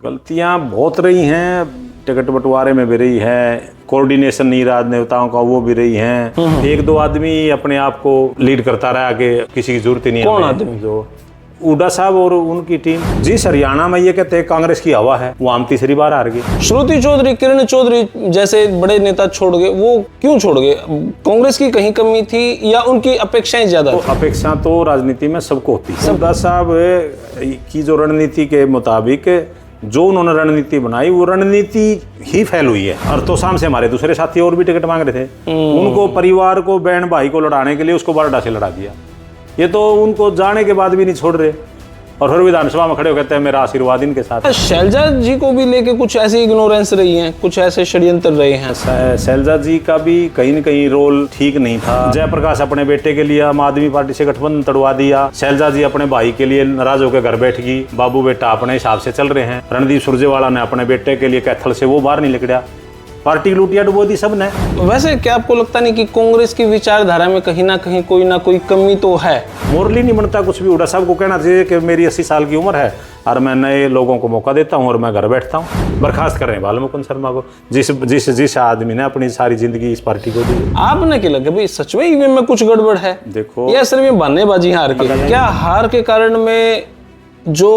गलतियां बहुत रही हैं, टिकट बंटवारे में भी रही है, कोऑर्डिनेशन नहीं राजनेताओं का वो भी रही हैं। एक दो आदमी अपने आप को लीड करता रहा, आगे किसी की जरूरत ही नहीं है। कौन आदमी? जो हुड्डा साहब और उनकी टीम। जी हरियाणा में ये कहते हैं कांग्रेस की हवा है, वो हम तीसरी बार हार गए। श्रुति चौधरी, किरण चौधरी जैसे बड़े नेता छोड़ गए, वो क्यों छोड़ गए? कांग्रेस की कहीं कमी थी या उनकी अपेक्षाएं ज्यादा तो अपेक्षा तो राजनीति में सबको होती है। हुड्डा साहब की जो रणनीति के मुताबिक जो उन्होंने रणनीति बनाई, वो रणनीति ही फेल हुई है। और तो शाम से हमारे दूसरे साथी और भी टिकट मांग रहे थे, उनको परिवार को, बहन भाई को लड़ाने के लिए उसको बरडा से लड़ा दिया। ये तो उनको जाने के बाद भी नहीं छोड़ रहे, और फिर विधानसभा में खड़े हो कहते हैं मेरा आशीर्वाद इनके साथ है। शैलजा जी को भी लेके कुछ ऐसी इग्नोरेंस रही है, कुछ ऐसे षड्यंत्र रहे हैं। शैलजा जी का भी कहीं न कहीं रोल ठीक नहीं था। जयप्रकाश अपने बेटे के लिए आम आदमी पार्टी से गठबंधन तोड़वा दिया। शैलजा जी अपने भाई के लिए नाराज होकर घर बैठ गई। बाबू बेटा अपने हिसाब से चल रहे हैं। रणदीप सुरजेवाला ने अपने बेटे के लिए कैथल से वो बाहर नहीं निकला। पार्टी लूटिया डुबो दी सब ने। वैसे क्या आपको लगता नहीं कि कांग्रेस की विचारधारा में कहीं ना कोई कमी तो है? मोरली नहीं बनता कुछ भी। हुड्डा साहब को कहना चाहिए कि मेरी 80 साल की उम्र है और मैं नए लोगों को मौका देता हूं और मैं घर बैठता हूं। बर्खास्त कर रहे हैं बालमुकुंद शर्मा को, जिस आदमी ने अपनी सारी जिंदगी इस पार्टी को दी। आपने क्या लगे भाई सच में ईवीएम में कुछ गड़बड़ है? देखो, या सिर्फ ये बहानेबाजी हार के? क्या हार के कारण में जो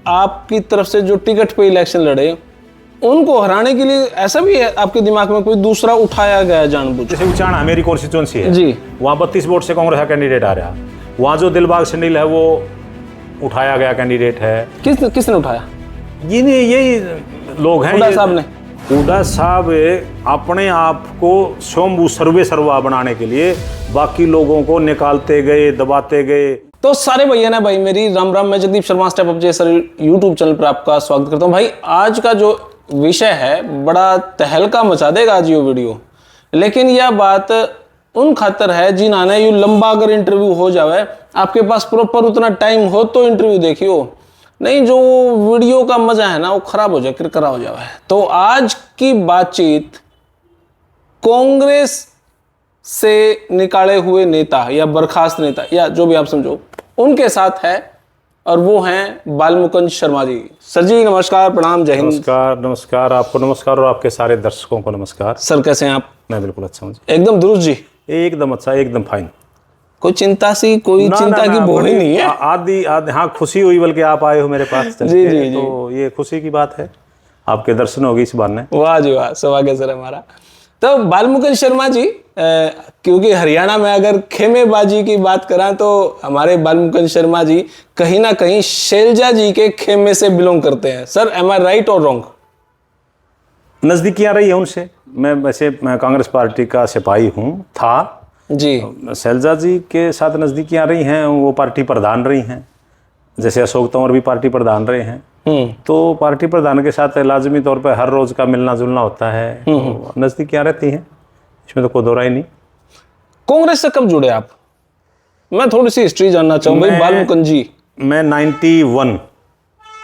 आपकी तरफ से जो टिकट पे इलेक्शन लड़े, उनको हराने के लिए ऐसा भी है आपके दिमाग में कोई दूसरा उठाया गया जानबूझ? जैसे उचाना मेरी कॉन्स्टिट्यूंसी है जी, वहाँ 32 वोट से कांग्रेस का कैंडिडेट आ रहा। वहाँ जो दिलबाग संडील है वो उठाया गया कैंडिडेट है। किसने उठाया? यही लोग हैं। हुड्डा साहब ने। हुड्डा साहब अपने आप को स्वयं सर्वे सर्वा बनाने के लिए बाकी लोगों को निकालते गए, दबाते गए। तो सारे भैया ना भाई, मेरी राम राम। मैं Jagdeep Sharma step up sir YouTube channel पर आपका स्वागत करता हूँ। भाई आज का जो विषय है बड़ा तहलका मचा देगा आज ये वीडियो, लेकिन यह बात उन खातर है जिन्होंने यू लंबा अगर इंटरव्यू हो जावे, आपके पास प्रॉपर उतना टाइम हो तो इंटरव्यू देखियो, नहीं जो वीडियो का मजा है ना वो खराब हो जाए, किरकिरा हो जावे। तो आज की बातचीत कांग्रेस से निकाले हुए नेता या बर्खास्त नेता या जो भी आप समझो उनके साथ है, और वो हैं बालमुकुंद शर्मा जी। सर जी नमस्कार, प्रणाम, जय हिंद। नमस्कार आपको, नमस्कार और आपके सारे दर्शकों को नमस्कार। सर कैसे हैं आप? मैं बिल्कुल अच्छा हूँ। एकदम दुरुस्त जी? एकदम अच्छा, एकदम फाइन। कोई चिंता की बोली नहीं है? आदि हाँ, खुशी हुई बल्कि आप आए हो मेरे पास। जी जी तो ये खुशी की बात है, आपके दर्शन होगी इस बार ने। वाह जी वाह, सौभाग्य सर हमारा। तो बालमुकुंद शर्मा जी, क्योंकि हरियाणा में अगर खेमेबाजी की बात करा तो हमारे बालमुकुंद शर्मा जी कहीं ना कहीं शैलजा जी के खेमे से बिलोंग करते हैं। सर एम आई राइट और रॉन्ग? नजदीकियां रही है उनसे। मैं कांग्रेस पार्टी का सिपाही हूँ था जी। शैलजा जी के साथ नजदीकियां रही हैं, वो पार्टी प्रधान रही हैं। जैसे अशोक तंवर भी पार्टी प्रधान रहे हैं, तो पार्टी प्रधान के साथ लाजमी तौर पर हर रोज का मिलना जुलना होता है, तो नजदीकियां रहती हैं, इसमें तो कोई दो राय नहीं। कांग्रेस से कब जुड़े आप? मैं थोड़ी सी हिस्ट्री जानना चाहूंगा बालमुकुंद जी। मैं 91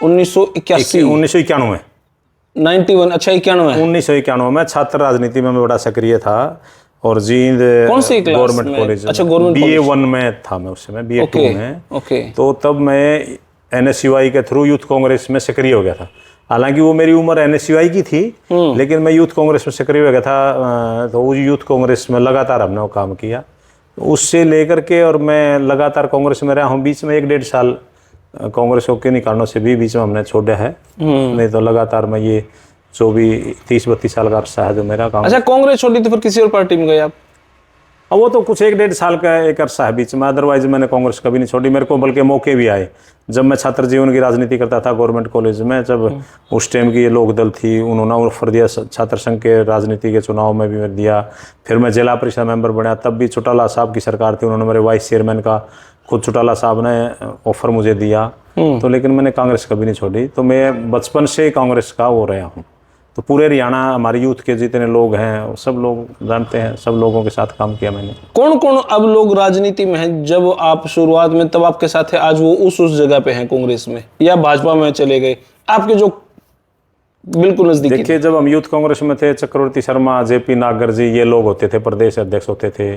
1981 1991 91, अच्छा 91 1991 में छात्र राजनीति में मैं बड़ा सक्रिय था, और जींद कौन सी क्लास गवर्नमेंट में? कॉलेज। अच्छा, गवर्नमेंट BA 1 में था मैं उस समय, BA 2 में। ओके। तो तब मैं NSUI के थ्रू यूथ कांग्रेस में सक्रिय हो गया था। हालांकि वो मेरी उम्र NSUI की थी, लेकिन मैं यूथ कांग्रेस में सक्रिय हो गया था। तो उस यूथ कांग्रेस में लगातार हमने वो काम किया, उससे लेकर के, और मैं लगातार कांग्रेस में रहा हूँ। बीच में 1-1.5 साल कांग्रेस को किन्हीं कारणों से भी बीच में हमने छोड़ा है, नहीं तो लगातार मैं ये जो भी 30-32 साल का अरसा है जो मेरा काम। अच्छा, कांग्रेस छोड़ी तो फिर किसी और पार्टी में गए आप? वो तो कुछ 1-1.5 साल का एक अरसा है बीच में, अदरवाइज मैंने कांग्रेस कभी नहीं छोड़ी। मेरे को बल्कि मौके भी आए जब मैं छात्र जीवन की राजनीति करता था गवर्नमेंट कॉलेज में, जब उस टाइम की ये लोक दल थी, उन्होंने ऑफर दिया छात्र संघ के राजनीति के चुनाव में भी दिया। फिर मैं जिला परिषद मेंबर बना, तब भी चौटाला साहब की सरकार थी, उन्होंने मेरे वाइस चेयरमैन का खुद चौटाला साहब ने ऑफर मुझे दिया। तो लेकिन मैंने कांग्रेस कभी नहीं छोड़ी। तो मैं बचपन से कांग्रेस का वो रहा हूँ। तो पूरे हरियाणा हमारे यूथ के जितने लोग हैं सब लोग जानते हैं, सब लोगों के साथ काम किया मैंने। कौन कौन अब लोग राजनीति में हैं? जब आप शुरुआत में तब आपके साथ थे, आज वो उस जगह पे हैं कांग्रेस में या भाजपा में चले गए, आपके जो बिल्कुल नजदीकी? देखिए, जब हम यूथ कांग्रेस में थे, चक्रवर्ती शर्मा, JP नागर जी, ये लोग होते थे, प्रदेश अध्यक्ष होते थे,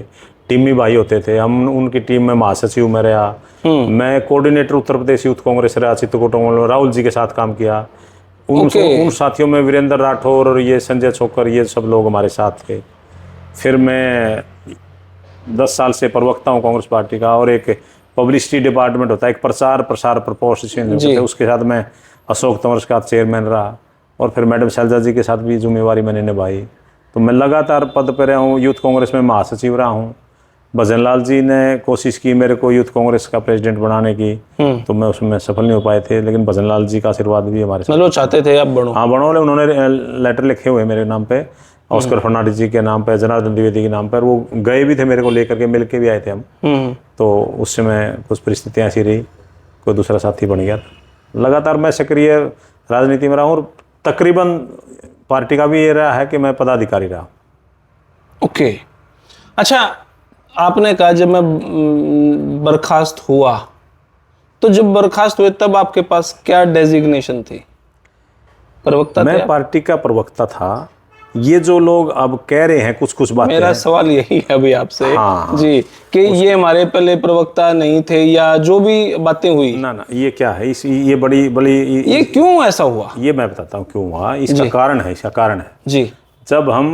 टिम्मी भाई होते थे, हम उनकी टीम में महासचिव में रहा। मैं कोऑर्डिनेटर उत्तर प्रदेश यूथ कांग्रेस रहा, चित्रकूट में राहुल जी के साथ काम किया। उन साथियों में वीरेंद्र राठौर और ये संजय छोकर, ये सब लोग हमारे साथ थे। फिर मैं 10 साल से प्रवक्ता हूँ कांग्रेस पार्टी का, और एक पब्लिसिटी डिपार्टमेंट होता है, एक प्रचार प्रसार प्रपोस्ट होते हैं, उसके साथ मैं अशोक तंवर का चेयरमैन रहा, और फिर मैडम शैलजा जी के साथ भी जिम्मेवारी मैंने निभाई। तो मैं लगातार पद पर रहा हूँ। यूथ कांग्रेस में महासचिव रहा हूँ। भजन लाल जी ने कोशिश की मेरे को यूथ कांग्रेस का प्रेसिडेंट बनाने की, तो मैं उसमें सफल नहीं हो पाए थे, लेकिन भजन लाल जी का आशीर्वाद भी हमारे साथ। मतलब चाहते थे आप बनो? हाँ, बनो। उन्होंने लेटर लिखे हुए मेरे नाम पे, ऑस्कर फर्नांडिस जी के नाम पे, जनार्दन द्विवेदी के नाम पर। वो गए भी थे मेरे को लेकर के, मिल के भी आए थे हम। तो उस समय कुछ परिस्थितियाँ ऐसी रही, कोई दूसरा साथी बन गया। लगातार मैं सक्रिय राजनीति में रहा हूँ, और तकरीबन पार्टी का भी ये रहा है कि मैं पदाधिकारी रहा। ओके। अच्छा, आपने कहा जब मैं बर्खास्त हुआ, तो जब बर्खास्त हुए तब आपके पास क्या डेजिग्नेशन थी? प्रवक्ता थे मैं आप? पार्टी का प्रवक्ता था। ये जो लोग अब कह रहे हैं कुछ कुछ बातें, मेरा सवाल यही है अभी आपसे। हाँ, जी, कि ये हमारे पहले प्रवक्ता नहीं थे, या जो भी बातें हुई। ना, ये क्या है, ये बड़ी ये क्यों ऐसा हुआ? ये मैं बताता हूँ क्यों हुआ। इसका कारण है। जी। जब हम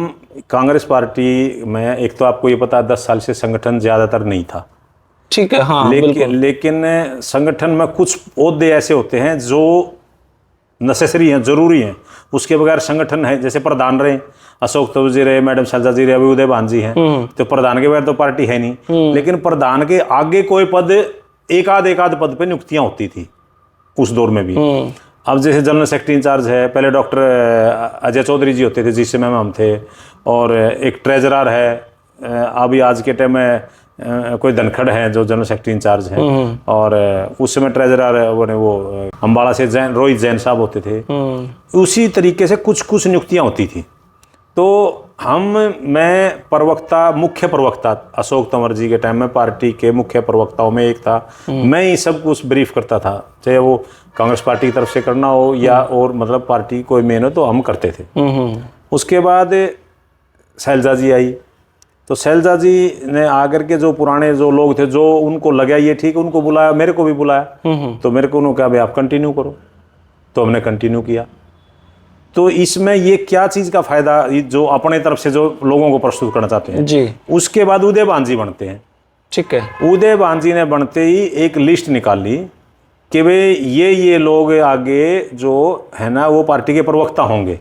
कांग्रेस पार्टी में, एक तो आपको ये पता है 10 साल से संगठन ज्यादातर नहीं था। ठीक है, हाँ, बिल्कुल। लेकिन संगठन में कुछ ओहदे ऐसे होते हैं जो नेसेसरी हैं, जरूरी हैं, उसके बगैर संगठन है। जैसे प्रधान रहे अशोक तंवर जी रहे, मैडम शैलजा जी रहे, अभी उदय भान जी हैं, तो प्रधान के बगैर तो पार्टी है नहीं। लेकिन प्रधान के आगे कोई पद, एक आध पद पे नियुक्तियां होती थी उस दौर में भी। अब जैसे जनरल सेक्रेटरी इंचार्ज है, पहले डॉक्टर अजय चौधरी जी होते थे, जिस समय में हम थे, और एक ट्रेजरर है, अभी आज के टाइम में कोई धनखड़ है जो जनरल सेक्रेटरी इंचार्ज है, और उस समय ट्रेजरर वो अम्बाड़ा से रोहित जैन साहब होते थे। उसी तरीके से कुछ कुछ नियुक्तियां होती थी। तो मैं प्रवक्ता, मुख्य प्रवक्ता अशोक तंवर जी के टाइम में पार्टी के मुख्य प्रवक्ताओं में एक था। मैं ही सब कुछ ब्रीफ करता था, चाहे वो कांग्रेस पार्टी की तरफ से करना हो या और मतलब पार्टी कोई मेन हो, तो हम करते थे। उसके बाद शैलजा जी आई, तो शैलजा जी ने आकर के जो पुराने जो लोग थे, जो उनको लगा ये ठीक, उनको बुलाया, मेरे को भी बुलाया। तो मेरे को उन्होंने कहा भाई आप कंटिन्यू करो, तो हमने कंटिन्यू किया। तो इसमें ये क्या चीज़ का फायदा, जो अपने तरफ से जो लोगों को प्रस्तुत करना चाहते हैं जी। उसके बाद उदय भान जी बनते हैं। ठीक है। उदय भान जी ने बनते ही एक लिस्ट निकाली कि भाई ये लोग आगे जो है ना वो पार्टी के प्रवक्ता होंगे।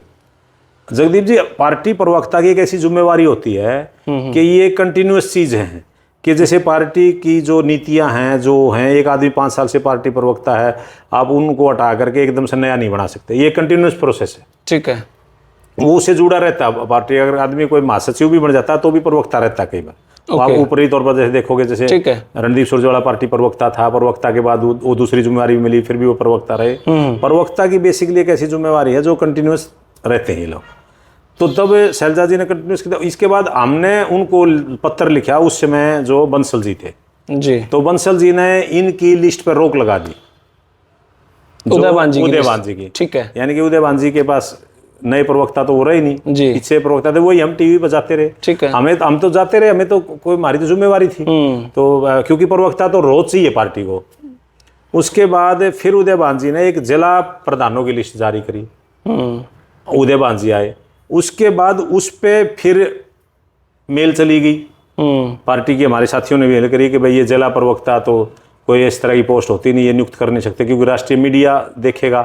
जगदीप जी, पार्टी प्रवक्ता की एक ऐसी जिम्मेवारी होती है कि ये कंटिन्यूअस चीज़ है, कि जैसे पार्टी की जो नीतियां हैं, जो हैं, एक आदमी 5 साल से पार्टी प्रवक्ता है, आप उनको हटा करके एकदम से नया नहीं बना सकते। ये कंटिन्यूअस प्रोसेस है। ठीक है। वो उससे जुड़ा रहता है पार्टी। अगर आदमी कोई महासचिव भी बन जाता है तो भी प्रवक्ता रहता है कई बार। तो आप ऊपरी तौर पर जैसे देखोगे, जैसे रणदीप सुरजेवाला पार्टी प्रवक्ता था, प्रवक्ता के बाद वो दूसरी जिम्मेवारी मिली, फिर भी वो प्रवक्ता रहे। प्रवक्ता की बेसिकली एक ऐसी जिम्मेवारी है जो कंटिन्यूअस रहते हैं ये लोग। तो तब शैलजा जी ने कंटिन्यूस किया। इसके बाद हमने उनको पत्र लिखा, उस समय जो बंसल जी थे जी, तो बंसल जी ने इनकी लिस्ट पर रोक लगा दी, उदय भान जी की। ठीक है। यानी कि उदय भान जी के पास नए प्रवक्ता तो हो रहे ही नहीं, पीछे प्रवक्ता थे वही, हम टीवी पर जाते रहे। ठीक है। हम तो जाते रहे, हमें तो कोई हमारी तो जिम्मेवारी थी। तो क्योंकि प्रवक्ता तो रोज चाहिए पार्टी को। उसके बाद फिर उदय भान जी ने एक जिला प्रधानों की लिस्ट जारी करी, उदय भान जी आए। उसके बाद उस पे फिर मेल चली गई, पार्टी के हमारे साथियों ने मेल करी कि भाई ये जिला प्रवक्ता तो कोई इस तरह की पोस्ट होती नहीं, ये नियुक्त कर नहीं सकते क्योंकि राष्ट्रीय मीडिया देखेगा।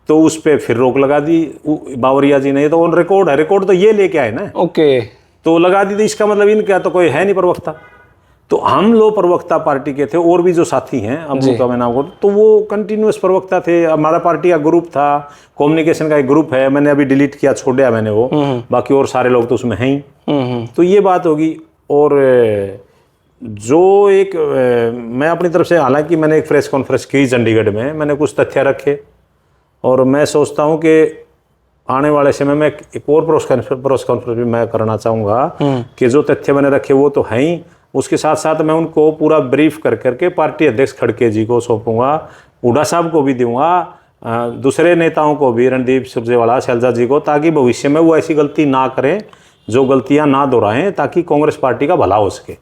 तो उस पे फिर रोक लगा दी बावरिया जी ने। तो ऑन रिकॉर्ड है, रिकॉर्ड तो ये लेके आए ना। ओके। तो लगा दी थी, इसका मतलब इनका तो कोई है नहीं प्रवक्ता। तो हम लोग प्रवक्ता पार्टी के थे, और भी जो साथी हैं अब उनका मैं नाम करूँ, तो वो कंटिन्यूअस प्रवक्ता थे। हमारा पार्टी का ग्रुप था, कम्युनिकेशन का एक ग्रुप है, मैंने अभी डिलीट किया, छोड़ा मैंने वो, बाकी और सारे लोग तो उसमें हैं ही। तो ये बात होगी। और जो एक मैं अपनी तरफ से, हालांकि मैंने एक प्रेस कॉन्फ्रेंस की चंडीगढ़ में, मैंने कुछ तथ्य रखे, और मैं सोचता हूँ कि आने वाले समय में एक और प्रेस कॉन्फ्रेंस भी मैं करना चाहूँगा कि जो तथ्य मैंने रखे वो तो हैं ही, उसके साथ साथ मैं उनको पूरा ब्रीफ कर करके पार्टी अध्यक्ष खड़गे जी को सौंपूंगा, हुड्डा साहब को भी दूंगा, दूसरे नेताओं को भी, रणदीप सुरजेवाला, शैलजा जी को, ताकि भविष्य में वो ऐसी गलती ना करें, जो गलतियां ना दोहराएं, ताकि कांग्रेस पार्टी का भला हो सके।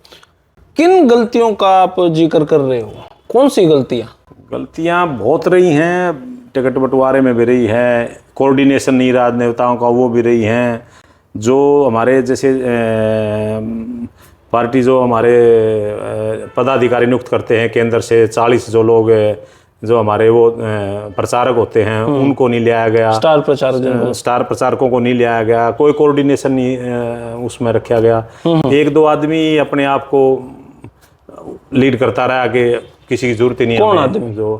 किन गलतियों का आप जिक्र कर रहे हो? कौन सी गलतियां? गलतियां बहुत रही हैं। टिकट बंटवारे में भी रही है, कोऑर्डिनेशन नहीं राजनेताओं का वो भी रही हैं, जो हमारे जैसे पार्टी जो हमारे पदाधिकारी नियुक्त करते हैं केंद्र से 40 जो लोग जो हमारे वो प्रचारक होते हैं उनको नहीं लिया गया, स्टार प्रचारकों को नहीं लिया गया, कोई कोऑर्डिनेशन नहीं उसमें रखा गया। एक दो आदमी अपने आप को लीड करता रहा कि किसी की जरूरत ही नहीं। कौन आदमी? जो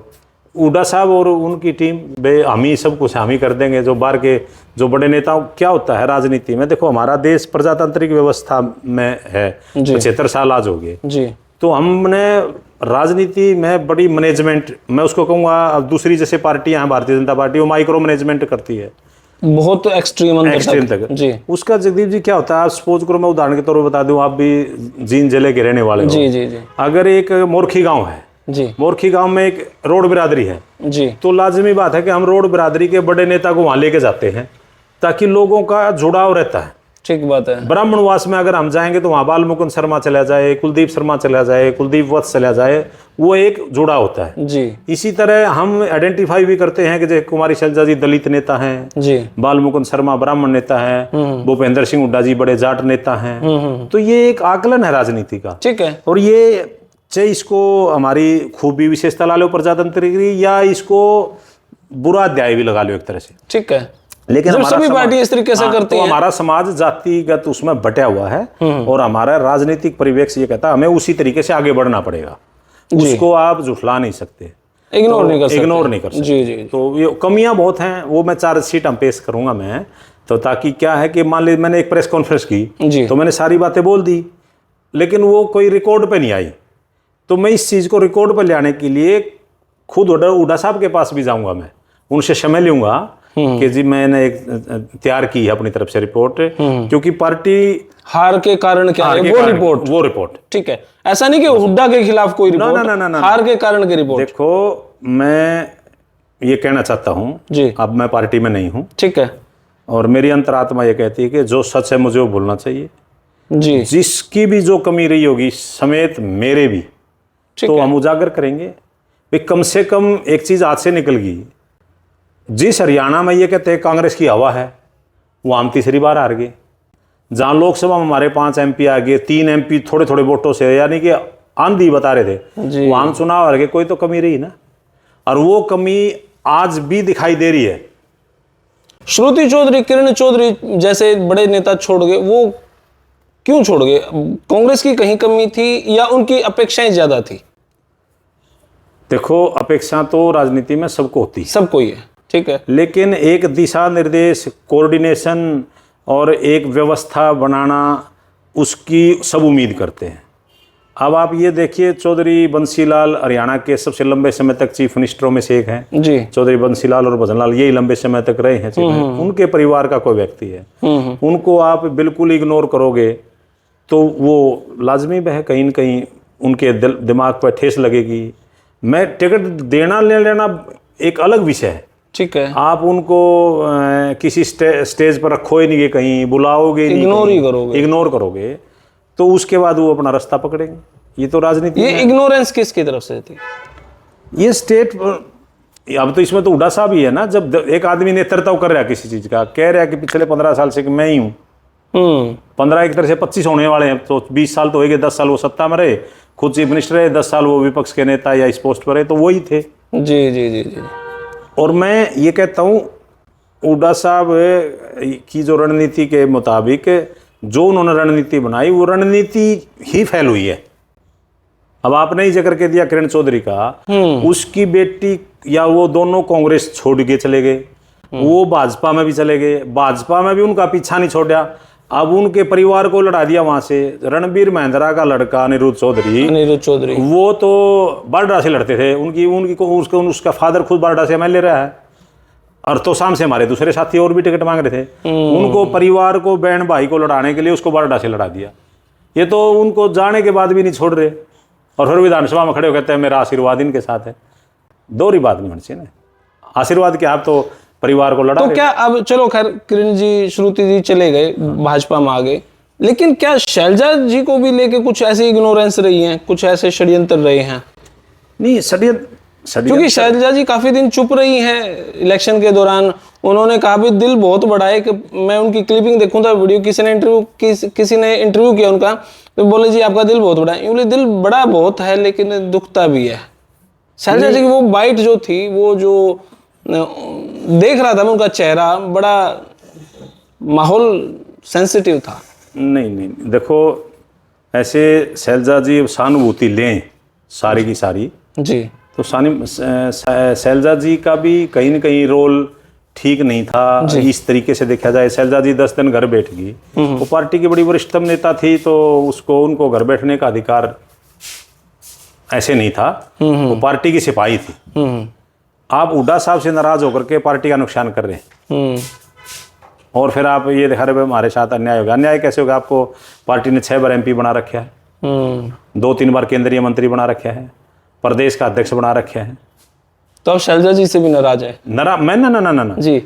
हुड्डा साहब और उनकी टीम, वे हम ही सब कुछ हम ही कर देंगे। जो बाहर के जो बड़े नेताओं, क्या होता है राजनीति में, देखो हमारा देश प्रजातांत्रिक व्यवस्था में है, 75 साल आज हो गए जी, तो हमने राजनीति में बड़ी मैनेजमेंट, मैं उसको कहूँगा, अब दूसरी जैसे पार्टियां हैं भारतीय जनता पार्टी, वो माइक्रो मैनेजमेंट करती है बहुत एक्सट्रीम तक जी। उसका जगदीप जी क्या होता है, आप सपोज करो, मैं उदाहरण के तौर पर बता दूं, आप भी जींद जिले के रहने वाले हो जी जी जी। अगर एक मोरखी गांव है जी, मोरखी गांव में एक रोड बिरादरी है जी, तो लाजमी बात है कि हम रोड बिरादरी के बड़े नेता को वहां लेके जाते हैं ताकि लोगों का जुड़ाव रहता है। ठीक बात है। ब्राह्मणवास में अगर हम जाएंगे तो वहां बाल मुकुंद शर्मा चला जाए, कुलदीप शर्मा चला जाए, कुलदीप वत्स चला जाए, वो एक जुड़ा होता है जी। इसी तरह हम आइडेंटिफाई भी करते हैं कि जैसे कुमारी शैलजा जी दलित नेता हैं जी, बाल मुकुंद शर्मा ब्राह्मण नेता हैं, भूपेंद्र सिंह हुड्डा जी बड़े जाट नेता हैं। तो ये एक आकलन है राजनीति का। ठीक है। और ये चाहे इसको हमारी खूबी विशेषता ला लो प्रजातंत्र की, या इसको बुरा अध्याय भी लगा लो एक तरह से। ठीक है। लेकिन जब हमारा सभी पार्टी इस तरीके से करती तो हैं, हमारा समाज जातिगत उसमें बटा हुआ है और हमारा राजनीतिक परिवेश ये कहता है हमें उसी तरीके से आगे बढ़ना पड़ेगा, उसको आप झुठला नहीं सकते, इग्नोर नहीं कर सकते। इग्नोर नहीं कर सकते। जी जी। तो ये कमियां बहुत हैं, वो मैं चार्जशीट हम पेश करूंगा मैं, तो ताकि क्या है कि मान लीजिए मैंने एक प्रेस कॉन्फ्रेंस की तो मैंने सारी बातें बोल दी, लेकिन वो कोई रिकॉर्ड पे नहीं आई, तो मैं इस चीज़ को रिकॉर्ड पर ले आने के लिए खुद हुड्डा साहब के पास भी जाऊंगा, मैं उनसे समय लूंगा कि जी मैंने एक तैयार की है अपनी तरफ से रिपोर्ट, क्योंकि पार्टी हार के कारण क्या है वो रिपोर्ट। ठीक है, ऐसा नहीं कि हुड्डा के खिलाफ कोई रिपोर्ट, ना, हार के कारण की रिपोर्ट। देखो मैं ये कहना चाहता हूँ जी, अब मैं पार्टी में नहीं हूँ, ठीक है, और मेरी अंतरात्मा ये कहती है कि जो सच है मुझे वो बोलना चाहिए जी, जिसकी भी जो कमी रही होगी समेत मेरे भी, तो हम उजागर करेंगे। भाई कम से कम एक चीज हाथ से निकल गई, जिस हरियाणा में ये कहते हैं कांग्रेस की हवा है, वहाँ हम तीसरी बार हार गए। जहाँ लोकसभा में हमारे 5 MP आ गए, 3 MP थोड़े थोड़े वोटों से, यानी कि आंधी बता रहे थे, वहाँ हम चुनाव हार गए। कोई तो कमी रही ना, और वो कमी आज भी दिखाई दे रही है। श्रुति चौधरी, किरण चौधरी जैसे बड़े नेता छोड़ गए, वो क्यों छोड़ गए? कांग्रेस की कहीं कमी थी या उनकी अपेक्षाएं ज्यादा थी? देखो अपेक्षा तो राजनीति में सबको होती है, सबको ही है, ठीक है, लेकिन एक दिशा निर्देश, कोऑर्डिनेशन और एक व्यवस्था बनाना, उसकी सब उम्मीद करते हैं। अब आप ये देखिए, चौधरी बंसीलाल हरियाणा के सबसे लंबे समय तक चीफ मिनिस्टरों में से एक हैं जी। चौधरी बंसीलाल और भजनलाल यही लंबे समय तक रहे हैं, उनके परिवार का कोई व्यक्ति है, उनको आप बिल्कुल इग्नोर करोगे तो वो लाजमी है कहीं न कहीं उनके दिमाग पर ठेस लगेगी। मैं टिकट देना ले लेना एक अलग विषय है, ठीक है, आप उनको किसी स्टेज पर रखो ही नहीं, कहीं बुलाओगे, इग्नोर करोगे तो उसके बाद वो अपना रास्ता पकड़ेंगे। ये तो राजनीति। ये इग्नोरेंस किसकी तरफ से थी? ये स्टेट, अब तो इसमें तो हुड्डा साहब ही है ना, जब एक आदमी नेतृत्व कर रहा है किसी चीज का, कह रहा है कि पिछले 15 साल से कि मैं ही हूँ, 15 एक तरह से 25 होने वाले हैं, तो 20 साल तो हो गए, 10 साल वो सत्ता में रहे, खुद चीफ मिनिस्टर रहे, 10 साल वो विपक्ष के नेता या इस पोस्ट पर रहे, तो वही थे। जी जी जी जी। और मैं ये कहता हूँ हुड्डा साहब की जो रणनीति के मुताबिक जो उन्होंने रणनीति बनाई, वो रणनीति ही फेल हुई है। अब आपने ही जिक्र के दिया किरण चौधरी का, उसकी बेटी या वो दोनों कांग्रेस छोड़ के चले गए, वो भाजपा में भी चले गए, भाजपा में भी उनका पीछा नहीं छोड़ा, अब उनके परिवार को लड़ा दिया वहां से। रणबीर महिंद्रा का लड़का अनिरुद्ध चौधरी वो तो बारडा से लड़ते थे, उसका फादर खुद बारडा से MLA रहा है, और तो शाम से हमारे दूसरे साथी और भी टिकट मांग रहे थे, उनको परिवार को, बहन भाई को लड़ाने के लिए उसको बारडा से लड़ा दिया। ये तो उनको जाने के बाद भी नहीं छोड़ रहे, और फिर विधानसभा में खड़े हो कहते हैं मेरा आशीर्वाद इनके साथ है। दोहरी बात नहीं होनी चाहिए ना, आशीर्वाद क्या, आप तो परिवार को लड़ा। तो क्या अब चलो खैर किरण जी, श्रुति जी चले गए, भाजपा में आ गए, लेकिन क्या शैलजा जी को भी लेके कुछ ऐसी इग्नोरेंस रही है, कुछ ऐसे षड्यंत्र रहे हैं? नहीं, षड्यंत्र क्योंकि शैलजा जी काफी दिन चुप रही हैं इलेक्शन के दौरान। उन्होंने कहा भी दिल बहुत बड़ा है, कि मैं उनकी क्लिपिंग देखूं था वीडियो, किसी ने इंटरव्यू किया उनका, तो बोले जी आपका दिल बहुत बड़ा है। बोले दिल बड़ा बहुत है लेकिन दुखता भी है। शैलजा जी की वो बाइट जो थी, वो जो देख रहा था मैं उनका चेहरा, बड़ा माहौल सेंसिटिव था। नहीं, देखो ऐसे शैलजा जी सहानुभूति लें सारी की सारी जी, तो शैलजा जी का भी कहीं न कहीं रोल ठीक नहीं था। इस तरीके से देखा जाए, शैलजा जी 10 दिन घर बैठ गई, वो पार्टी की बड़ी वरिष्ठतम नेता थी, तो उनको घर बैठने का अधिकार ऐसे नहीं था। वो पार्टी की सिपाही थी। आप हुड्डा साहब से नाराज होकर के पार्टी का नुकसान कर रहे हैं, और फिर आप ये दिखा रहे हमारे साथ अन्याय होगा। अन्याय कैसे होगा? आपको पार्टी ने 6 बार MP बना रखा है, 2-3 बार केंद्रीय मंत्री बना रखा है, प्रदेश का अध्यक्ष बना रखे हैं। तो अब शैलजा जी से भी नाराज है? मैं ना जी,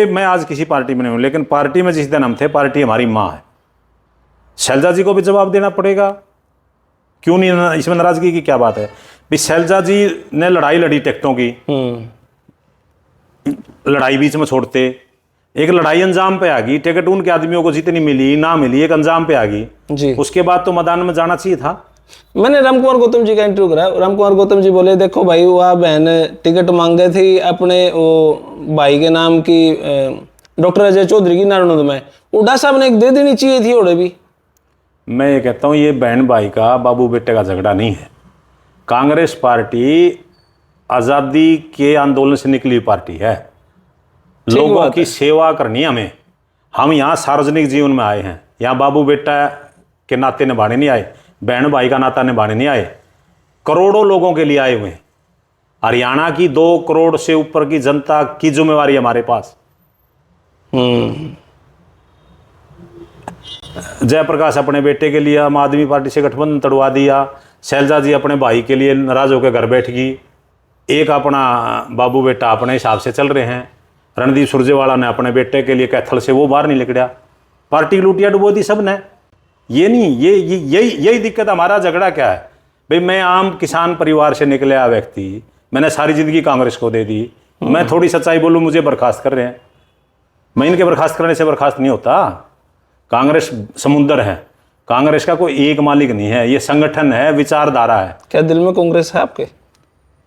मैं आज किसी पार्टी में नहीं हूं, लेकिन पार्टी में जिस दिन हम थे, पार्टी हमारी माँ है। शैलजा जी को भी जवाब देना पड़ेगा। क्यों नहीं? इसमें नाराजगी की क्या बात है? भी शैलजा जी ने लड़ाई लड़ी टिकटों की, लड़ाई बीच में छोड़ते, एक लड़ाई अंजाम पे आ गई, टिकट उनके आदमियों को जितनी मिली ना मिली, एक अंजाम पे आ गई जी। उसके बाद तो मैदान में जाना चाहिए था। मैंने राम कुमार गौतम जी का इंटरव्यू करा। राम कुमार गौतम जी बोले देखो भाई, वह बहन टिकट मांग गई थी अपने वो भाई के नाम की, डॉक्टर अजय चौधरी की नारायण में, हुड्डा साहब ने एक दे देनी चाहिए थी। और भी मैं ये कहता हूँ, ये बहन भाई का, बाबू बेटे का झगड़ा नहीं है। कांग्रेस पार्टी आज़ादी के आंदोलन से निकली हुई पार्टी है। लोगों की सेवा करनी हमें। हम यहाँ सार्वजनिक जीवन में आए हैं, यहाँ बाबू बेटा के नाते निभाने नहीं आए, बहन भाई का नाता निभाने नहीं आए, करोड़ों लोगों के लिए आए हुए हैं। हरियाणा की 2 करोड़ से ऊपर की जनता की जिम्मेवारी हमारे पास। जयप्रकाश अपने बेटे के लिए आम आदमी पार्टी से गठबंधन तोड़वा दिया। शैलजा जी अपने भाई के लिए नाराज होकर घर बैठ गई। एक अपना बाबू बेटा अपने हिसाब से चल रहे हैं। रणदीप सुरजेवाला ने अपने बेटे के लिए कैथल से वो बाहर नहीं निकला। पार्टी की लूटिया डुबो दी सब ने। ये नहीं, यही दिक्कत। हमारा झगड़ा क्या है भाई? मैं आम किसान परिवार से निकला व्यक्ति, मैंने सारी जिंदगी कांग्रेस को दे दी। मैं थोड़ी सच्चाई बोलूं, मुझे बर्खास्त कर रहे हैं। मैं इनके बर्खास्त करने से बर्खास्त नहीं होता। कांग्रेस समुद्र है, कांग्रेस का कोई एक मालिक नहीं है, ये संगठन है, विचारधारा है। क्या दिल में कांग्रेस है आपके?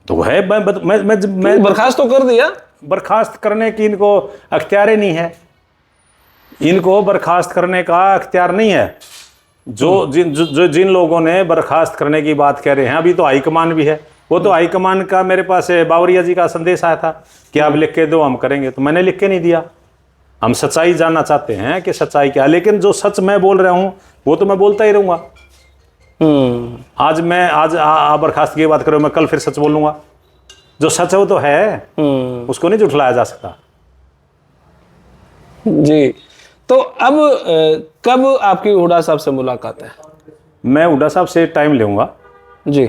तो है। मैं बर्खास्त तो कर दिया। बर्खास्त करने की इनको अख्तियार ही नहीं है। इनको बर्खास्त करने का अख्तियार नहीं है। जिन लोगों ने बर्खास्त करने की बात कह रहे हैं, अभी तो हाईकमान भी है। वो तो हाईकमान का मेरे पास बावरिया जी का संदेश आया था कि आप लिख के दो, हम करेंगे। तो मैंने लिख के नहीं दिया। हम सच्चाई जानना चाहते हैं कि सच्चाई क्या है। लेकिन जो सच मैं बोल रहा हूं वो तो मैं बोलता ही रहूंगा। आज बर्खास्त की बात करो, मैं कल फिर सच बोलूंगा। जो सच है वो तो है, उसको नहीं झुठलाया जा सकता। जी, तो अब कब आपकी हुड्डा साहब से मुलाकात है? मैं हुड्डा साहब से टाइम लूँगा जी।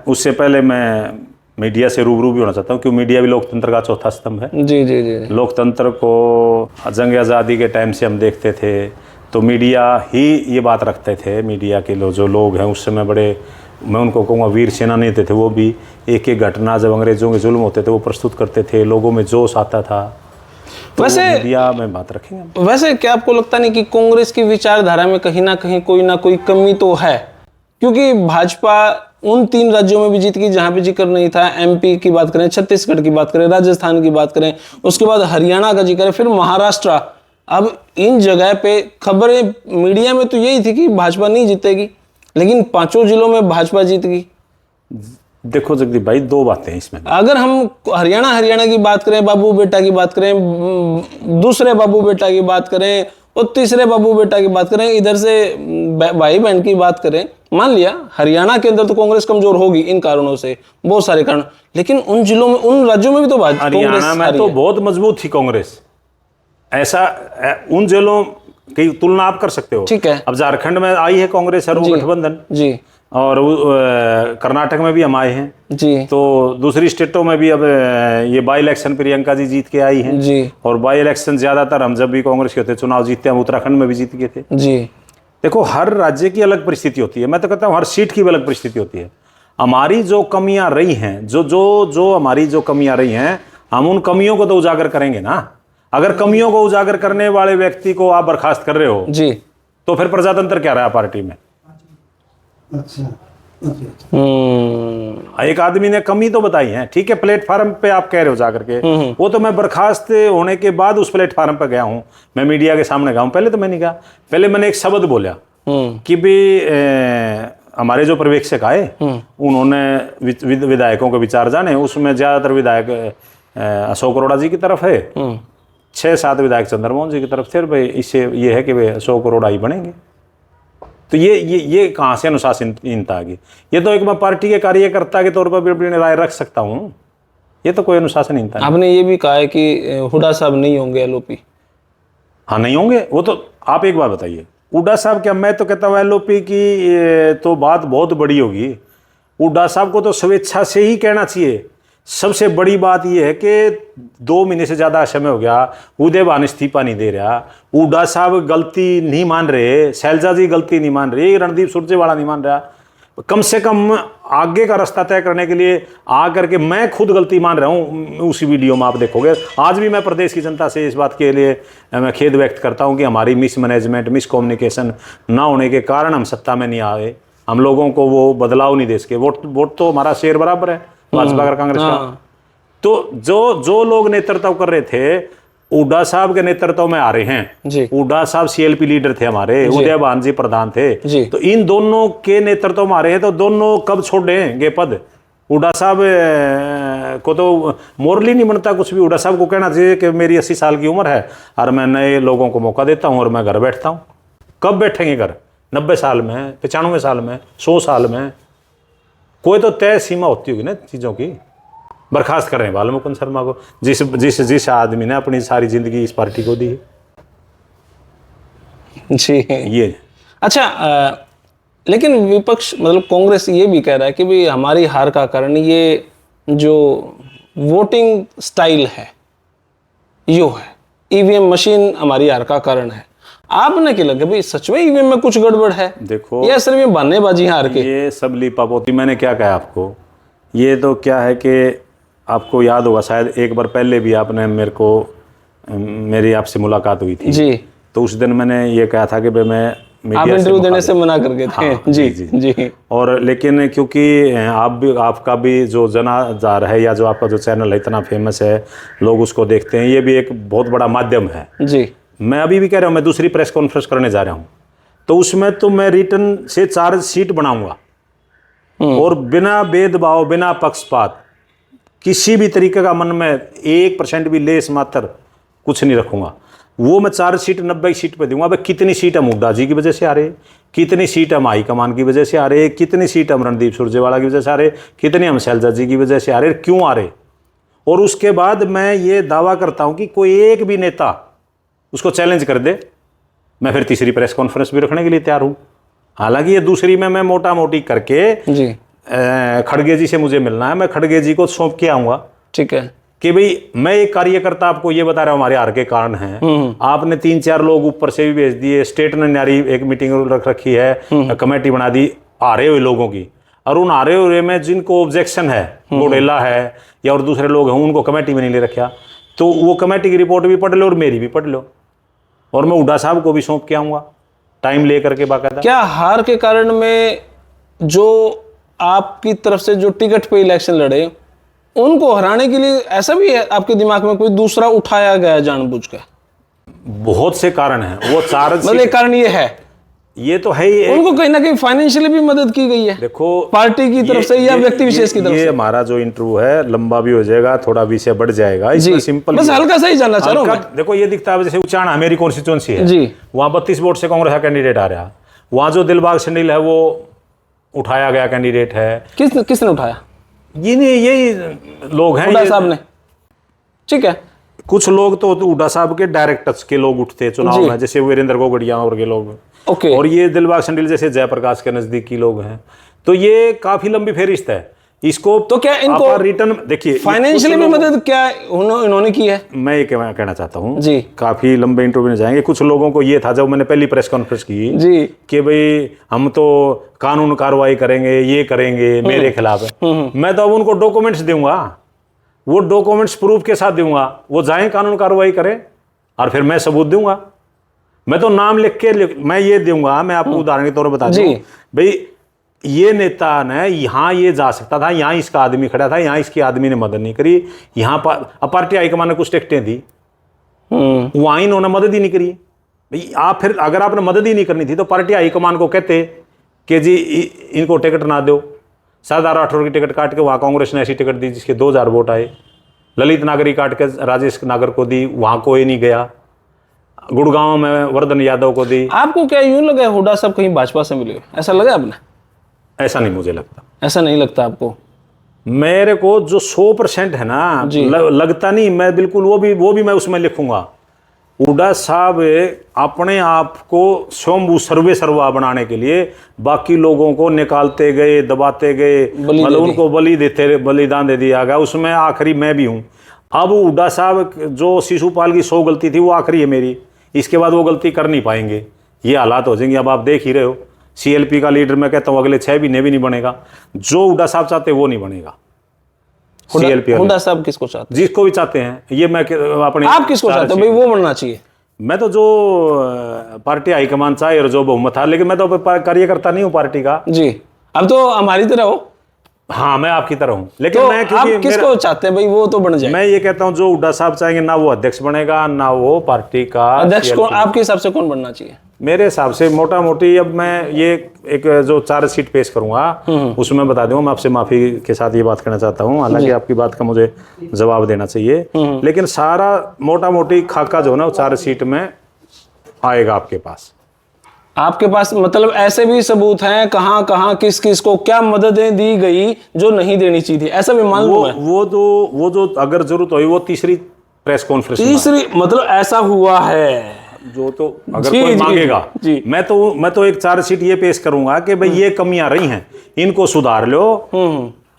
उससे पहले मैं मीडिया से रूबरू भी होना चाहता हूँ, क्योंकि मीडिया भी लोकतंत्र का चौथा स्तंभ है। जी जी जी। लोकतंत्र को जंग आज़ादी के टाइम से हम देखते थे, तो मीडिया ही ये बात रखते थे। मीडिया के जो लोग हैं उस समय बड़े, मैं उनको कहूँगा वीर सेनानी थे। वो भी एक एक घटना जब अंग्रेज़ों के जुल्म होते थे वो प्रस्तुत करते थे, लोगों में जोश आता था। तो वैसे मीडिया में बात रखेंगे। वैसे क्या आपको लगता नहीं कि कांग्रेस की विचारधारा में कहीं ना कोई कमी तो है? क्योंकि भाजपा उन 3 राज्यों में भी जीत गई जहां पे जिक्र नहीं था। MP की बात करें, छत्तीसगढ़ की बात करें, राजस्थान की बात करें, उसके बाद हरियाणा का जिक्र है, फिर महाराष्ट्र। अब इन जगह पे खबरें मीडिया में तो यही थी कि भाजपा नहीं जीतेगी, लेकिन 5 जिलों में भाजपा जीत गई। देखो जगदीप भाई, 2 बातें हैं इसमें। अगर हम हरियाणा की बात करें, बाबू बेटा की बात करें, दूसरे बाबू बेटा की बात करें और तीसरे बाबू बेटा की बात करें, इधर से भाई बहन की बात करें, मान लिया हरियाणा के अंदर तो कांग्रेस कमजोर होगी इन कारणों से, बहुत सारे कारण, लेकिन उन जिलों में, उन राज्यों में भी तो हरियाणा में तो बहुत मजबूत थी कांग्रेस। ऐसा उन जिलों की तुलना आप कर सकते हो। ठीक है। अब झारखंड में आई है कांग्रेस और गठबंधन जी, और कर्नाटक में भी हम आए हैं जी, तो दूसरी स्टेटों में भी अब ये बाई इलेक्शन प्रियंका जी जीत के आई हैं जी, और बाई इलेक्शन ज्यादातर हम जब भी कांग्रेस के होते चुनाव जीतते हैं, हम उत्तराखंड में भी जीत गए थे जी। देखो, हर राज्य की अलग परिस्थिति होती है। मैं तो कहता हूँ हर सीट की भी अलग परिस्थिति होती है। हमारी जो कमियां रही हैं, जो हमारी जो कमियां रही हैं, हम उन कमियों को तो उजागर करेंगे ना। अगर कमियों को उजागर करने वाले व्यक्ति को आप बर्खास्त कर रहे हो जी, तो फिर प्रजातंत्र क्या रहा पार्टी में? अच्छा एक आदमी ने कमी तो बताई है, ठीक है, प्लेटफार्म पे आप कह रहे हो जाकर के, वो तो मैं बर्खास्त होने के बाद उस प्लेटफार्म पे गया हूं, मैं मीडिया के सामने गया हूं। पहले तो मैं नहीं गया, पहले मैंने एक शब्द बोला कि भी हमारे जो पर्यवेक्षक आए उन्होंने विधायकों के विचार जाने, उसमें ज्यादातर विधायक अशोक अरोड़ा जी की तरफ है, 6-7 विधायक चंद्रमोहन जी की तरफ थे। भाई इससे ये है कि वे अशोक अरोड़ा ही बनेंगे। तो ये कहाँ से अनुशासनहीनता आ गई? ये तो एक मैं पार्टी के कार्यकर्ता के तौर पर भी अपनी राय रख सकता हूँ, ये तो कोई अनुशासनहीनता नहीं। आपने ये भी कहा है कि हुड्डा साहब नहीं होंगे एलओपी। हाँ नहीं होंगे, वो तो आप एक बात बताइए, हुड्डा साहब क्या, मैं तो कहता हूँ एलओपी की तो बात बहुत बड़ी होगी। हुड्डा साहब को तो स्वेच्छा से ही कहना चाहिए। सबसे बड़ी बात यह है कि 2 महीने से ज़्यादा समय हो गया, उदयभान इस्तीफा नहीं दे रहा, हुड्डा साहब गलती नहीं मान रहे, शैलजा जी गलती नहीं मान रहे, रणदीप सुरजेवाला नहीं मान रहा। कम से कम आगे का रास्ता तय करने के लिए आ करके मैं खुद गलती मान रहा हूँ। उसी वीडियो में आप देखोगे, आज भी मैं प्रदेश की जनता से इस बात के लिए मैं खेद व्यक्त करता हूँ कि हमारी मिसमैनेजमेंट, मिसकम्युनिकेशन ना होने के कारण हम सत्ता में नहीं आए। हम लोगों को वो बदलाव नहीं दे सके। वोट तो हमारा शेयर बराबर है भाजपा और कांग्रेस का। तो जो लोग नेतृत्व कर रहे थे, हुड्डा साहब के नेतृत्व में आ रहे हैं जी। हुड्डा साहब सीएलपी लीडर थे हमारे, उदयभान जी प्रधान थे जी। तो इन दोनों के नेतृत्व में आ रहे हैं, तो दोनों कब छोड़ेंगे पद? हुड्डा साहब को तो मोरली नहीं बनता कुछ भी। हुड्डा साहब को कहना चाहिए कि मेरी 80 साल की उम्र है और मैं नए लोगों को मौका देता हूं और मैं घर बैठता हूं। कब बैठेंगे घर? 90 साल में, 95 साल में, 100 साल में? कोई तो तय सीमा होती होगी ना चीज़ों की। बर्खास्त कर रहे हैं बालमुकुंद शर्मा को, जिस आदमी ने अपनी सारी जिंदगी इस पार्टी को दी है। जी ये अच्छा, लेकिन विपक्ष मतलब कांग्रेस ये भी कह रहा है कि भाई हमारी हार का कारण ये जो वोटिंग स्टाइल है यो है, ईवीएम मशीन हमारी हार का कारण है। आपने क्या लगे भाई सच में ईवीएम में कुछ गड़बड़ है? देखो, ये सिर्फ ये बहानेबाजी हार के। ये सब लीपापोती। मैंने क्या कहा आपको, ये तो क्या है कि आपको याद होगा शायद एक बार पहले भी आपने मेरी आपसे मुलाकात हुई थी जी। तो उस दिन मैंने ये कहा था कि भाई मैं आप इंटरव्यू देने से मना कर गए थे। हाँ, जी जी। जी। और लेकिन क्योंकि आपका भी जो जनाजार है या जो आपका जो चैनल है इतना फेमस है, लोग उसको देखते हैं, ये भी एक बहुत बड़ा माध्यम है जी। मैं अभी भी कह रहा हूँ, मैं दूसरी प्रेस कॉन्फ्रेंस करने जा रहा हूँ तो उसमें तो मैं रिटर्न से चार्जशीट बनाऊंगा और बिना भेदभाव, बिना पक्षपात, किसी भी तरीके का मन में 1% भी लेस मात्र कुछ नहीं रखूंगा। वो मैं चार्जशीट 90 सीट पे दूंगा। भाई कितनी सीट हम हुड्डा जी की वजह से आ रहे, कितनी सीट हम हाईकमान की वजह से आ रहे, कितनी सीट हम रणदीप सुरजेवाला की वजह से आ रहे, कितनी हम शैलजा जी की वजह से आ रहे, क्यों आ रहे। और उसके बाद मैं ये दावा करता हूँ कि कोई एक भी नेता उसको चैलेंज कर दे, मैं फिर तीसरी प्रेस कॉन्फ्रेंस भी रखने के लिए तैयार हूँ। हालांकि ये दूसरी में मैं मोटा मोटी करके जी खड़गे जी से मुझे मिलना है, मैं खड़गे जी को सौंप के आऊँगा। ठीक है कि भाई मैं एक कार्यकर्ता आपको ये बता रहा हूँ हमारे हार के कारण हैं। आपने 3-4 लोग ऊपर से भी भेज दिए, स्टेट ने नारी एक मीटिंग रख रखी है, कमेटी बना दी हारे हुए लोगों की, और उन हारे हुए में जिनको ऑब्जेक्शन है, गोडेला है या और दूसरे लोग हैं, उनको कमेटी में नहीं ले रखा। तो वो कमेटी की रिपोर्ट भी पढ़ लो और मेरी भी पढ़ लो, और मैं हुड्डा साहब को भी सौंप के आऊँगा टाइम ले करके बाकायदा। क्या हार के कारण में जो आपकी तरफ से जो टिकट पे इलेक्शन लड़े उनको हराने के लिए ऐसा भी है आपके दिमाग में कोई दूसरा उठाया गया जानबूझ कर? बहुत से कारण हैं। वो चार्ज मतलब एक कारण ये है, ये तो है ही, उनको कहीं ना कहीं फाइनेंशियली भी मदद की गई है देखो पार्टी की तरफ से या व्यक्ति विशेष की तरफ ये से। हमारा जो इंटरव्यू है लंबा भी हो जाएगा, थोड़ा विषय बढ़ जाएगा, इसमें सिंपल बस हल्का सा ही जानना चाह रहा हूं मैं। देखो ये दिखता है जैसे उचाना मेरी कॉन्स्टिट्यूंसी है जी, वहाँ 32 वोट से कांग्रेस का कैंडिडेट आ रहा है। वहाँ जो दिलबाग संडील है वो उठाया गया कैंडिडेट है। किसने उठाया? यही लोग हैं, हुड्डा साहब ने। ठीक है, कुछ लोग तो हुड्डा साहब के डायरेक्ट टच के लोग उठते चुनाव में, जैसे वीरेंद्र गोगड़िया और के लोग, ओके। और ये दिलबाग संडील जैसे जयप्रकाश के नजदीकी लोग हैं। तो ये काफी लंबी फेरिस्त है। इसको तो क्या इनको रिटर्न देखिए फाइनेंशियली भी मदद क्या इन्होंने की है? मैं ये कहना चाहता हूँ जी। काफी लंबे इंटरव्यू में जाएंगे। कुछ लोगों को ये था जब मैंने पहली प्रेस कॉन्फ्रेंस की जी कि भाई हम तो कानून कार्रवाई करेंगे, ये करेंगे मेरे खिलाफ है। मैं तो अब उनको डॉक्यूमेंट्स दूंगा, वो डॉक्यूमेंट्स प्रूफ के साथ दूंगा, वो जाएं कानून कार्रवाई करें और फिर मैं सबूत दूंगा। मैं तो नाम लिख के मैं ये दूंगा। मैं आपको उदाहरण के तौर पर बता दूं, भाई ये नेता ने यहाँ ये जा सकता था, यहाँ इसका आदमी खड़ा था, यहाँ इसकी आदमी ने मदद नहीं करी, यहाँ पर पार्टी हाईकमान ने कुछ टिकटें दी, वहाँ इन्होंने मदद ही नहीं करी। भाई आप फिर अगर आपने मदद ही नहीं करनी थी तो पार्टी हाईकमान को कहते कि जी इनको टिकट ना दो। सरदार राठौर की टिकट काट के वहाँ कांग्रेस ने ऐसी टिकट दी जिसके 2000 वोट आए। ललित नागरी काट के राजेश नागर को दी, वहाँ कोई नहीं गया। गुड़गांव में वर्धन यादव को दी। आपको क्या यूं लगा हुड्डा साहब कहीं भाजपा से मिले, ऐसा लगा आपने? ऐसा नहीं मुझे लगता। ऐसा नहीं लगता आपको? मेरे को जो 100% है ना लगता नहीं। मैं बिल्कुल वो भी मैं उसमें लिखूंगा। हुड्डा साहब अपने आप को स्वयं सर्वे सर्वा बनाने के लिए बाकी लोगों को निकालते गए, दबाते गए, मतलब उनको बलिदान दे दिया गया। उसमें आखिरी मैं भी हूं। अब हुड्डा साहब जो शिशुपाल की 100 गलती थी वो आखिरी है मेरी, इसके बाद वो गलती कर नहीं पाएंगे। ये हालात हो जाएंगे। अब आप देख ही रहे हो, CLP का लीडर मैं कहता हूँ अगले 6 महीने भी नहीं बनेगा। जो हुड्डा साहब चाहते वो नहीं बनेगा। CLP हुड्डा साहब किसको चाहते हैं? जिसको भी चाहते हैं। ये मैं अपने आप किसको चाहते हो भाई वो बनना चाहिए? मैं तो जो पार्टी हाईकमान चाहे और जो बहुमत था, लेकिन मैं तो कार्यकर्ता नहीं हूँ पार्टी का। जी। अब तो हमारी तरह हो। हाँ मैं आपकी तरह हूँ, लेकिन तो मैं आप किसको चाहते हैं भाई वो तो बन जाए? मैं ये कहता हूँ जो हुड्डा साहब चाहेंगे ना वो अध्यक्ष बनेगा ना वो पार्टी का अध्यक्ष। कौन आपके हिसाब से कौन बनना चाहिए? मेरे हिसाब से मोटा मोटी अब मैं ये एक जो चार्जशीट पेश करूंगा उसमें बता दूंगा। मैं आपसे माफी के साथ ये बात करना चाहता हूँ, हालांकि आपकी बात का मुझे जवाब देना चाहिए, लेकिन सारा मोटा मोटी खाका जो है ना वो चार्जशीट में आएगा आपके पास। आपके पास मतलब ऐसे भी सबूत हैं कहाँ कहाँ किस किस को क्या मददें दी गई जो नहीं देनी चाहिए थी, ऐसा भी मान लो। वो जो अगर जरूरत हुई वो तीसरी प्रेस कॉन्फ्रेंस तीसरी मतलब ऐसा हुआ है जो तो अगर कोई मांगेगा मैं तो एक चार्जशीट ये पेश करूंगा कि भाई ये कमियां रही हैं, इनको सुधार लो।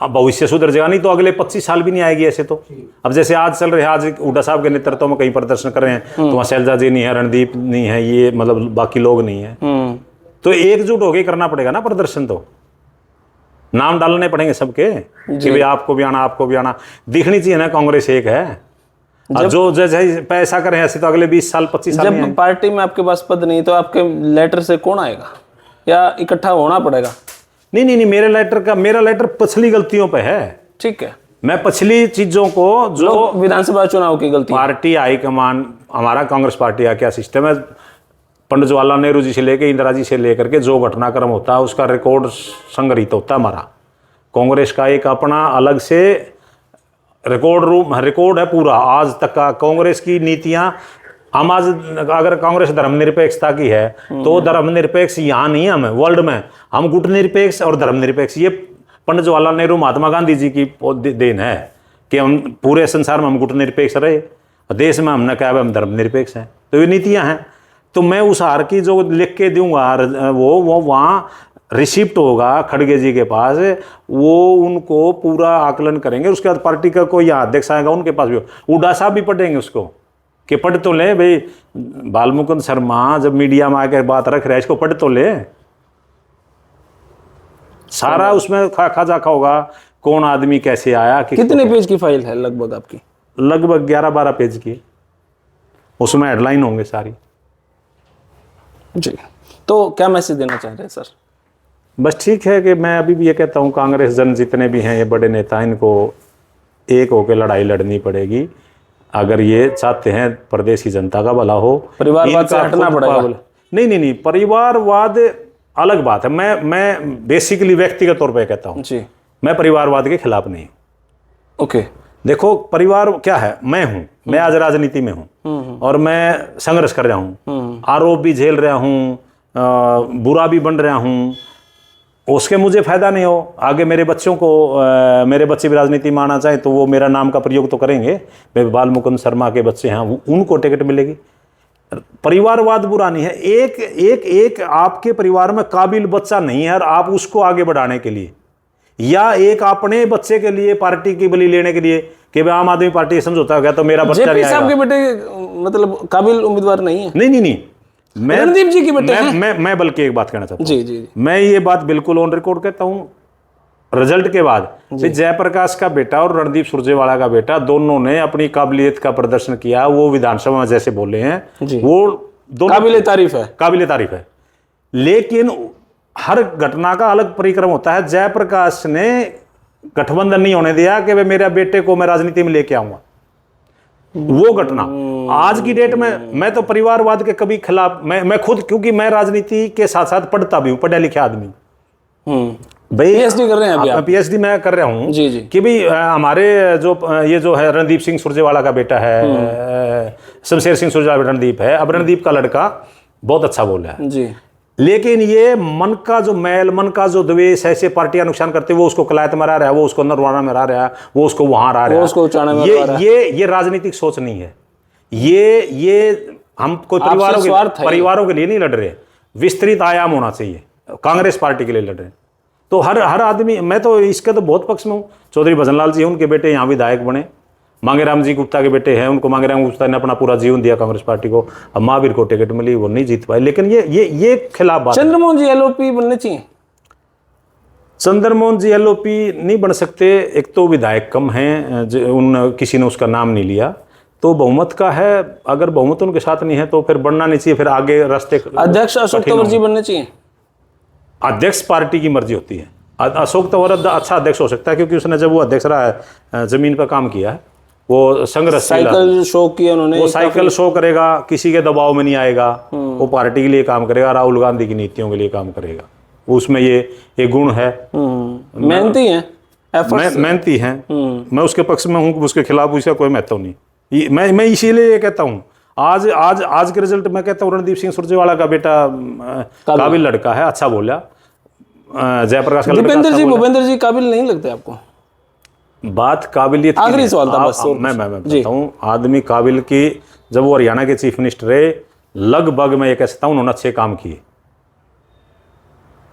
अब भविष्य सुधर जाएगा, नहीं तो अगले 25 साल भी नहीं आएगी ऐसे तो। अब जैसे आज चल रहे हैं, आज हुड्डा साहब के नेतृत्व में कई प्रदर्शन कर रहे हैं तो वहाँ शैलजा जी नहीं है, रणदीप नहीं है, ये मतलब बाकी लोग नहीं है, तो एकजुट होके करना पड़ेगा ना प्रदर्शन। तो नाम डालने पड़ेंगे सबके कि भाई आपको भी आना, आपको भी आना। दिखनी चाहिए ना कांग्रेस एक है। जो जैसे पैसा करें ऐसे तो अगले 20 साल 25 साल जब पार्टी में आपके पास पद नहीं तो आपके लेटर से कौन आएगा या इकट्ठा होना पड़ेगा? नहीं, मेरा लेटर पिछली गलतियों पे है। ठीक है, मैं पिछली चीजों को जो विधानसभा चुनाव की गलती, पार्टी हाईकमान हमारा कांग्रेस पार्टी का क्या सिस्टम है, पंडित जवाहरलाल नेहरू जी से लेकर इंदिरा जी से लेकर के जो घटनाक्रम होता है उसका रिकॉर्ड संग्रहित होता है हमारा। कांग्रेस का एक अपना अलग से रिकॉर्ड है पूरा आज तक का। कांग्रेस की नीतियां हम आज अगर कांग्रेस धर्मनिरपेक्षता की है तो धर्मनिरपेक्ष यहाँ नहीं है, हम वर्ल्ड में हम गुटनिरपेक्ष और धर्मनिरपेक्ष। ये पंडित जवाहरलाल नेहरू महात्मा गांधी जी की देन है कि हम पूरे संसार में हम गुटनिरपेक्ष रहे, देश में हमने कहा हम धर्मनिरपेक्ष हैं। तो ये नीतियां हैं। तो मैं उस हार की जो लिख के दूंगा वो वहाँ रिसिप्ट होगा खड़गे जी के पास, वो उनको पूरा आकलन करेंगे। उसके बाद पार्टी का कोई अध्यक्ष आएगा उनके पास भी हुड्डा साहब भी पढ़ेंगे उसको कि पढ़ तो ले भाई, बालमुकुंद शर्मा जब मीडिया में आकर बात रख रहा है इसको पढ़ तो ले। सारा उसमें खाजा होगा कौन आदमी कैसे आया। कितने पेज की फाइल है लगभग आपकी? लगभग 11-12 पेज की, उसमें हेडलाइन होंगे सारी जी। तो क्या मैसेज देना चाह रहे हैं सर? बस ठीक है कि मैं अभी भी ये कहता हूँ कांग्रेस जन जितने भी हैं ये बड़े नेता, इनको एक होकर लड़ाई लड़नी पड़ेगी अगर ये चाहते हैं प्रदेश की जनता का भला हो। परिवारवाद से हटना पड़ेगा। नहीं, परिवारवाद अलग बात है। मैं बेसिकली व्यक्तिगत तौर पे कहता हूँ जी, मैं परिवारवाद के खिलाफ नहीं। ओके, देखो परिवार क्या है, मैं हूँ, मैं आज राजनीति में हूँ और मैं संघर्ष कर रहा हूँ, आरोप भी झेल रहा हूँ, बुरा भी बन रहा हूँ। उसके मुझे फायदा नहीं हो, आगे मेरे बच्चों को मेरे बच्चे भी राजनीति में आना चाहें तो वो मेरा नाम का प्रयोग तो करेंगे। मैं बालमुकुंद शर्मा के बच्चे हैं उनको टिकट मिलेगी। परिवारवाद बुरा नहीं है। एक आपके परिवार में काबिल बच्चा नहीं है और आप उसको आगे बढ़ाने के लिए या एक अपने बच्चे के लिए पार्टी की बलि लेने के लिए कि भाई आम आदमी पार्टी समझौता हो गया तो मेरा बच्चा जेपी नहीं साहब के आएगा। बेटे मतलब काबिल उम्मीदवार नहीं है? नहीं, मैं रणदीप जी के बेटे हैं। मैं बल्कि एक बात कहना चाहता हूँ। जी जी जी। मैं ये बात बिल्कुल ऑन रिकॉर्ड कहता हूँ, रिजल्ट के बाद भी जयप्रकाश का बेटा और रणदीप सुरजेवाला का बेटा दोनों ने अपनी काबिलियत का प्रदर्शन किया। वो विधानसभा में जैसे बोले हैं जी। वो दोनों काबिल तारीफ है। काबिल तारीफ है, लेकिन हर घटना का अलग परिक्रम होता है। जयप्रकाश ने गठबंधन नहीं होने दिया कि वे मेरे बेटे को मैं राजनीति में लेके आऊंगा। वो घटना आज की डेट में, मैं तो परिवारवाद के कभी खिलाफ, मैं खुद, क्योंकि मैं राजनीति के साथ साथ पढ़ता भी हूँ, पढ़ा लिखा आदमी भाई। PhD कर रहे हैं अभी आप? PhD मैं कर रहा हूँ जी जी। कि भाई हमारे ये जो है रणदीप सिंह सुरजेवाला का बेटा है, शमशेर सिंह सुरजेवाला रणदीप है। अब रणदीप का लड़का बहुत अच्छा बोल रहा है जी। लेकिन ये मन का जो मैल, मन का जो द्वेष, ऐसे पार्टियां नुकसान करते, वो उसको कलायत में रहा है, वो उसको नरवाना में रहा है, वो उसको वहां रहा है, वो उसको उचाने में रहा है। ये राजनीतिक सोच नहीं है। ये हम कोई परिवारों के लिए नहीं लड़ रहे, विस्तृत आयाम होना चाहिए। कांग्रेस पार्टी के लिए लड़ रहे हैं तो हर आदमी, मैं तो इसके तो बहुत पक्ष में हूँ। चौधरी भजनलाल जी, उनके बेटे यहाँ विधायक बने, मांगेराम जी गुप्ता के बेटे हैं, उनको मांगेराम गुप्ता ने अपना पूरा जीवन दिया कांग्रेस पार्टी को। अब महावीर को टिकट मिली, वो नहीं जीत पाए, लेकिन ये खिलाफ बात है। चंद्रमोहन जी LOP बनने चाहिए? चंद्रमोहन जी LOP नहीं बन सकते। एक तो विधायक कम हैं, किसी ने उसका नाम नहीं लिया, तो बहुमत का है, अगर बहुमत उनके साथ नहीं है तो फिर बनना नहीं चाहिए, फिर आगे रास्ते। अध्यक्ष अशोक तंवर जी बनने चाहिए? अध्यक्ष पार्टी की मर्जी होती है। अशोक तंवर अच्छा अध्यक्ष हो सकता है, क्योंकि उसने जब वो अध्यक्ष रहा है जमीन पर काम किया है, वो संघर्ष, साइकिल शो किया उन्होंने। वो साइकिल शो करेगा, किसी के दबाव में नहीं आएगा, वो पार्टी के लिए काम करेगा, राहुल गांधी की नीतियों के लिए काम करेगा। उसमें ये गुण है। मेहनती है, मेहनती है। मैं उसके पक्ष में हूँ, उसके खिलाफ उसका कोई महत्व नहीं। मैं इसीलिए ये कहता हूँ, आज के रिजल्ट में कहता हूँ रणदीप सिंह सुरजेवाला का बेटा काबिल लड़का है, अच्छा बोला। जयप्रकाश का दीपेंद्र जी, भूपेंद्र जी काबिल नहीं लगते आपको? बात काबिलियत, आखिरी सवाल था बस। मैं बताता हूँ, आदमी काबिल की, जब वो हरियाणा के चीफ मिनिस्टर रहे, लगभग मैं ये कह सकता हूँ उन्होंने अच्छे काम किए।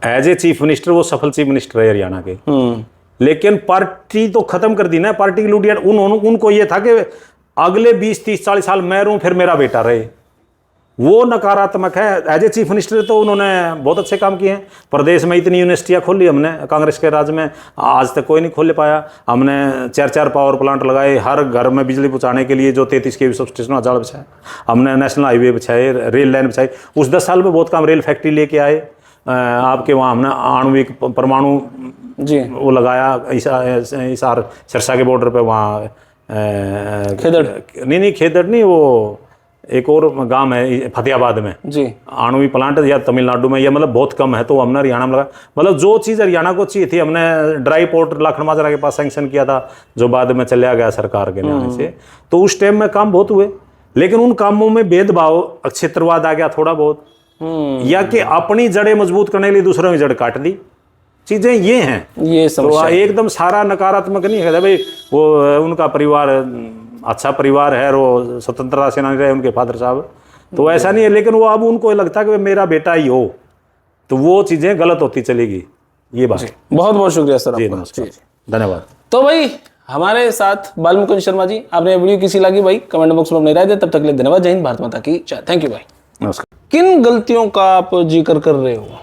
एज ए चीफ मिनिस्टर वो सफल चीफ मिनिस्टर रहे हरियाणा के। लेकिन पार्टी तो खत्म कर दी ना, पार्टी की लुटिया। उनको ये था कि अगले 20, 30, 40 साल मैं रहूं, फिर मेरा बेटा रहे। वो नकारात्मक है। एज ए चीफ मिनिस्टर तो उन्होंने बहुत अच्छे काम किए हैं। प्रदेश में इतनी यूनिवर्सिटियां खोली हमने, कांग्रेस के राज में आज तक कोई नहीं खोल पाया। हमने 4 पावर प्लांट लगाए, हर घर में बिजली पहुंचाने के लिए जो 33 kV सब स्टेशन जाल बिछाए, हमने नेशनल हाईवे बिछाए, रेल लाइन बिछाई। उस 10 साल में बहुत काम, रेल फैक्ट्री लेके आए आपके वहाँ, हमने आणविक परमाणु जी वो लगाया हिसार सिरसा के बॉर्डर पे, वहाँ खेदड़ नहीं खेदड़ नहीं, वो एक और गांव है फतेहाबाद में जी, आणविक प्लांट, या तमिलनाडु में, या मतलब बहुत कम है, तो हमने हरियाणा में लगा। मतलब जो चीज़ हरियाणा को चाहिए थी, हमने ड्राई पोर्ट लाखन माजरा के पास सैंक्शन किया था, जो बाद में चलिया गया सरकार के आने से। तो उस टाइम में काम बहुत हुए, लेकिन उन कामों में भेदभाव, क्षेत्रवाद आ गया थोड़ा बहुत, या कि अपनी जड़ें मजबूत करने के लिए दूसरों की जड़ काट दी। चीजें ये हैं, ये तो एकदम सारा नकारात्मक नहीं है भाई। वो उनका परिवार अच्छा परिवार है, वो स्वतंत्रता सेनानी रहे उनके फादर साहब, तो ऐसा नहीं है। लेकिन वो अब उनको लगता है कि मेरा बेटा ही हो, तो वो चीजें गलत होती चलेगी। ये बात। बहुत बहुत शुक्रिया सर जी, आपका। नमस्कार, धन्यवाद। तो भाई हमारे साथ बालमुकुंद शर्मा जी, आपने वीडियो कैसी लगी भाई कमेंट बॉक्स में अपनी राय दे। तब तक के लिए धन्यवाद। जय हिंद, भारत माता की जय। थैंक यू भाई। नमस्कार। किन गलतियों का आप जिक्र कर रहे हो?